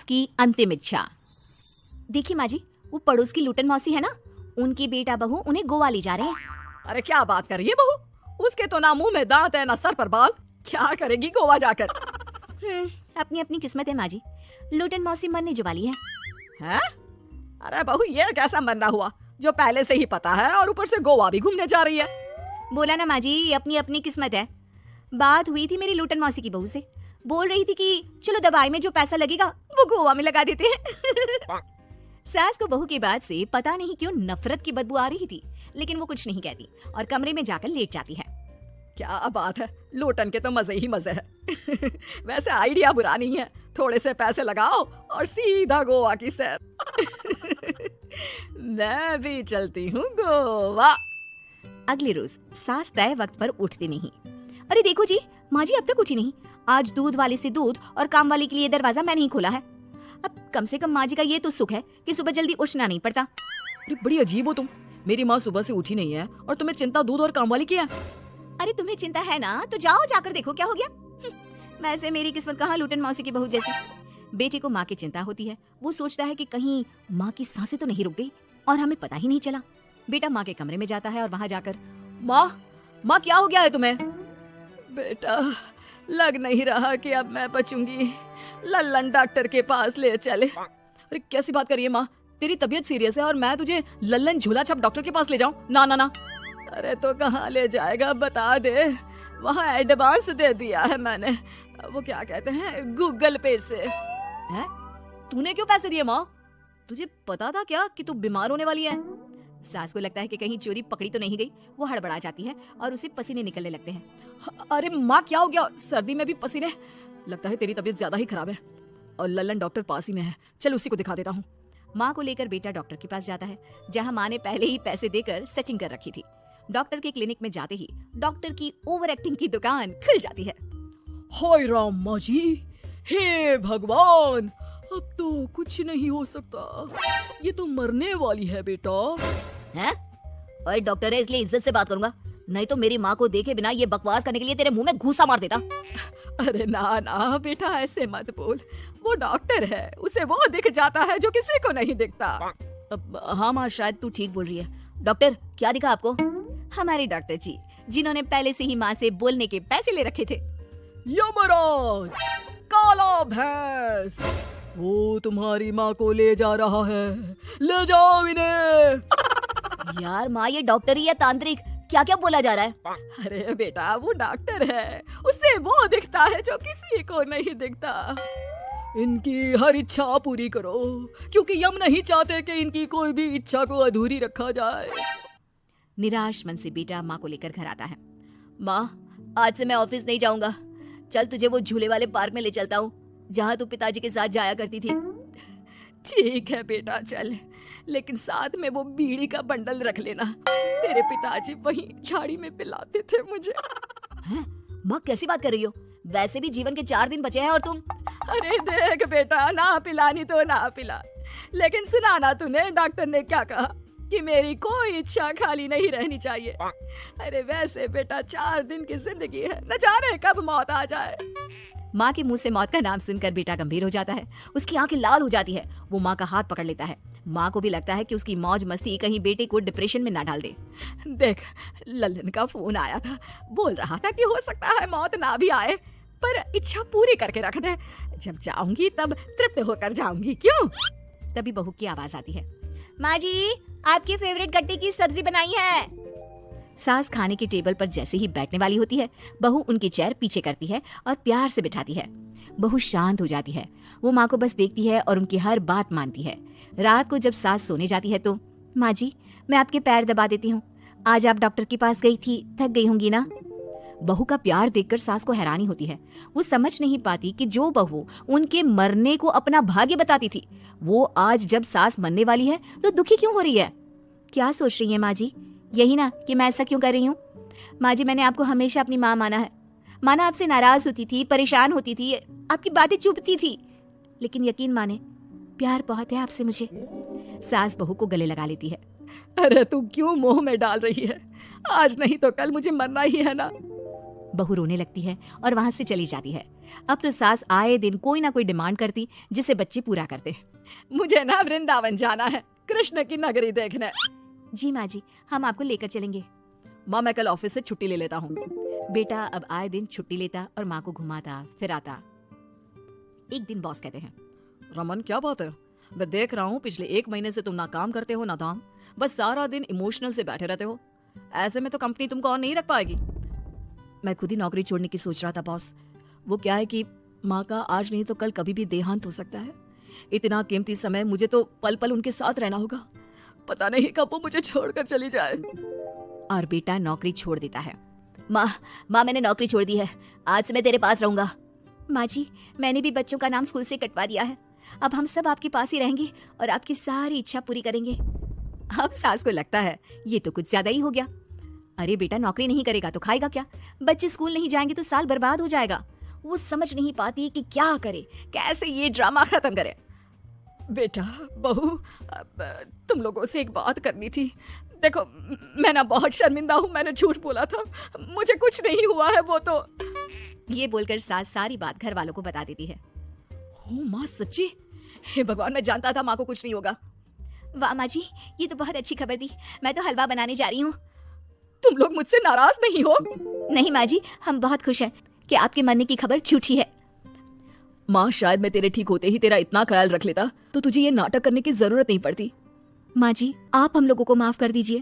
सास की अंतिम इच्छा। देखिए माँ जी, वो पड़ोस की लूटन मौसी है ना, उनकी बेटा बहू उन्हें गोवा ले जा रहे हैं। अरे क्या बात कर रही है बहू, उसके तो ना मुंह में दांत है ना सर पर बाल, क्या करेगी गोवा जाकर? अपनी अपनी किस्मत है माँ जी, लूटन मौसी मरने जो वाली है। हैं? अरे बहू ये कैसा मरना हुआ जो पहले से ही पता है और ऊपर से गोवा भी घूमने जा रही है? बोला ना माँ जी, अपनी अपनी किस्मत है। बात हुई थी मेरी लूटन मौसी की बहू से, बोल रही थी कि चलो दवाई में जो पैसा लगेगा वो गोवा में लगा देते हैं। सास को बहू की बात से पता नहीं क्यों नफरत की बदबू आ रही थी, लेकिन वो कुछ नहीं कहती और कमरे में जाकर लेट जाती है। क्या बात है, लूटन के तो मजे ही मजे है। वैसे आइडिया बुरा नहीं है, थोड़े से पैसे लगाओ और सीधा गोवा की सैर। मैं भी चलती हूँ गोवा। अगले रोज सास तय वक्त पर उठती नहीं। अरे देखो जी, माँ जी अब तक उठी नहीं। आज दूध वाले से दूध और काम वाले के लिए दरवाजा मैंने ही खोला है। अब कम से कम माँ जी का ये तो सुख है कि सुबह जल्दी उठना नहीं पड़ता। अरे बड़ी अजीब हो तुम, मेरी माँ सुबह से उठी नहीं है और तुम्हें चिंता दूध और काम वाली की है। अरे तुम्हें चिंता है ना तो जाओ जाकर देखो क्या हो गया। वैसे मेरी किस्मत कहाँ लूटन मौसी की बहू जैसी। बेटे को माँ की चिंता होती है, वो सोचता है कि कहीं माँ की सांसें तो नहीं रुक गई और हमें पता ही नहीं चला। बेटा माँ के कमरे में जाता है और वहाँ जाकर, माँ क्या हो गया है तुम्हें? बेटा लग नहीं रहा कि अब मैं बचूंगी, लल्लन डॉक्टर के पास ले चले। अरे कैसी बात कर रही है माँ, तेरी तबीयत सीरियस है और मैं तुझे लल्लन झूला छाप डॉक्टर के पास ले जाऊं? ना ना ना। अरे तो कहाँ ले जाएगा बता दे, वहाँ एडवांस दे दिया है मैंने, वो क्या कहते हैं गूगल पे से। हैं? तूने क्यों पैसे दिए माँ? तुझे पता था क्या कि तू बीमार होने वाली है? सास को लगता है कि कहीं चोरी पकड़ी तो नहीं गई, वो हड़बड़ा जाती है और उसे पसीने निकलने लगते हैं। अरे माँ क्या हो गया, सर्दी में भी पसीने? लगता है तेरी तबीयत ज्यादा ही खराब है और लल्लन डॉक्टर पास ही में है, चल उसी को दिखा देता हूँ। माँ को लेकर बेटा डॉक्टर के पास जाता है, जहाँ माँ ने पहले ही पैसे देकर सेटिंग कर रखी थी। डॉक्टर के क्लिनिक में जाते ही डॉक्टर की ओवर एक्टिंग की दुकान खुल जाती है। हाय राम माँ जी, हे भगवान, अब तो कुछ नहीं हो सकता, ये तो मरने वाली है बेटा। हैं? ओए डॉक्टर है इसलिए इज्जत से बात करूंगा, नहीं तो मेरी माँ को देखे बिना ये बकवास करने के लिए तेरे मुंह में घूसा मार देता। अरे ना ना बेटा ऐसे मत बोल, वो डॉक्टर है, उसे वो दिख जाता है जो किसी को नहीं दिखता। हाँ माँ शायद तू ठीक बोल रही है। डॉक्टर क्या दिखा आपको? हमारे डॉक्टर जी, जिन्होंने पहले से ही माँ से बोलने के पैसे ले रखे थे। यमराज, काला भैंस, वो तुम्हारी माँ को ले जा रहा है, ले जाओ इन्हें। यार माँ ये डॉक्टर ही या तांत्रिक, क्या क्या बोला जा रहा है? अरे बेटा वो डॉक्टर है, उससे वो दिखता है जो किसी को नहीं दिखता। इनकी हर इच्छा पूरी करो, क्योंकि यम नहीं चाहते कि इनकी कोई भी इच्छा को अधूरी रखा जाए। निराश मन से बेटा माँ को लेकर घर आता है। माँ आज से मैं ऑफिस नहीं जाऊंगा, चल तुझे वो झूले वाले पार्क में ले चलता हूँ जहाँ तू पिताजी के साथ जाया करती थी। ठीक है बेटा चल, लेकिन साथ में वो बीड़ी का बंडल रख लेना, तेरे पिताजी वहीं झाड़ी में पिलाते थे मुझे। हैं? माँ कैसी बात कर रही हो, वैसे भी जीवन के 4 दिन बचे हैं और तुम। अरे देख बेटा, ना पिलानी तो ना पिला, लेकिन सुना ना तूने डॉक्टर ने क्या कहा कि मेरी कोई इच्छा खाली नहीं रहनी चाहिए। अरे वैसे बेटा 4 दिन की जिंदगी है, न जाने कब मौत आ जाए। माँ के मुंह से मौत का नाम सुनकर बेटा गंभीर हो जाता है, उसकी आंखें लाल हो जाती है। वो माँ का हाथ पकड़ लेता है। माँ को भी लगता है कि उसकी मौज मस्ती कहीं बेटे को डिप्रेशन में ना डाल दे। देख लल्लन का फोन आया था, बोल रहा था कि हो सकता है मौत ना भी आए, पर इच्छा पूरी करके रख दे, जब जाऊंगी तब तृप्त होकर जाऊंगी, क्यों? तभी बहू की आवाज आती है, माँ जी आपकी फेवरेट गट्टे की सब्जी बनाई है। सास खाने के टेबल पर जैसे ही बैठने वाली होती है, बहू उनकी चेयर पीछे करती है और प्यार से बिठाती है। बहू शांत हो जाती है, वो माँ को बस देखती है और उनकी हर बात मानती है। रात को जब सास सोने जाती है तो, माँ जी मैं आपके पैर दबा देती हूँ, आज आप डॉक्टर के पास गई थी, थक गई होंगी ना। बहू का प्यार देखकर सास को हैरानी होती है। वो समझ नहीं पाती कि जो बहू उनके मरने को अपना भाग्य बताती थी, वो आज जब सास मरने वाली है तो दुखी क्यों हो रही है। क्या सोच रही है माँ जी, यही ना कि मैं ऐसा क्यों कर रही हूँ? माँ जी मैंने आपको हमेशा अपनी माँ माना है, माना आपसे नाराज होती थी, परेशान होती थी, आपकी बातें चुभती थी, लेकिन यकीन माने प्यार बहुत है आपसे मुझे। सास बहू को गले लगा लेती है। अरे तू क्यों मुंह में डाल रही है, आज नहीं तो कल मुझे मरना ही है ना। बहू रोने लगती है और वहां से चली जाती है। अब तो सास आए दिन कोई ना कोई डिमांड करती जिसे बच्चे पूरा करते। मुझे ना वृंदावन जाना है, कृष्ण की नगरी देखने। जी माँ जी, हम आपको लेकर चलेंगे। माँ मैं कल ऑफिस से छुट्टी ले लेता हूँ। बेटा अब आए दिन छुट्टी लेता और माँ को घुमाता फिराता। एक दिन बॉस कहते हैं, रमन क्या बात है, मैं देख रहा हूँ पिछले 1 महीने से तुम ना काम करते हो ना दाम, बस सारा दिन इमोशनल से बैठे रहते हो। ऐसे में तो कंपनी तुमको और नहीं रख पाएगी। मैं खुद ही नौकरी छोड़ने की सोच रहा था बॉस। वो क्या है कि माँ का आज नहीं तो कल कभी भी देहांत हो सकता है। इतना कीमती समय मुझे तो पल पल उनके साथ रहना होगा। पता नहीं कब वो मुझे छोड़कर चली जाए। और बेटा नौकरी छोड़ देता है। माँ मैंने नौकरी छोड़ दी है, आज से मैं तेरे पास रहूंगा। माँ जी मैंने भी बच्चों का नाम स्कूल से कटवा दिया है, अब हम सब आपके पास ही रहेंगे और आपकी सारी इच्छा पूरी करेंगे। अब सास को लगता है ये तो कुछ ज्यादा ही हो गया। अरे बेटा नौकरी नहीं करेगा तो खाएगा क्या, बच्चे स्कूल नहीं जाएंगे तो साल बर्बाद हो जाएगा। वो समझ नहीं पाती कि क्या करे, कैसे ये ड्रामा खत्म करे। बेटा बहू, तुम लोगों से एक बात करनी थी। देखो मैं ना बहुत शर्मिंदा हूँ, मैंने झूठ बोला था, मुझे कुछ नहीं हुआ है। वो तो ये बोलकर सास सारी बात घर वालों को बता देती है। ओ माँ सच्ची, हे भगवान मैं जानता था माँ को कुछ नहीं होगा। वाह माँ जी ये तो बहुत अच्छी खबर दी, मैं तो हलवा बनाने जा रही हूँ। तुम लोग मुझसे नाराज नहीं हो? नहीं माँ जी हम बहुत खुश हैं कि आपके मरने की खबर झूठी है। माँ शायद मैं तेरे ठीक होते ही तेरा इतना ख्याल रख लेता तो तुझे ये नाटक करने की जरूरत नहीं पड़ती। माँ जी आप हम लोगों को माफ कर दीजिए,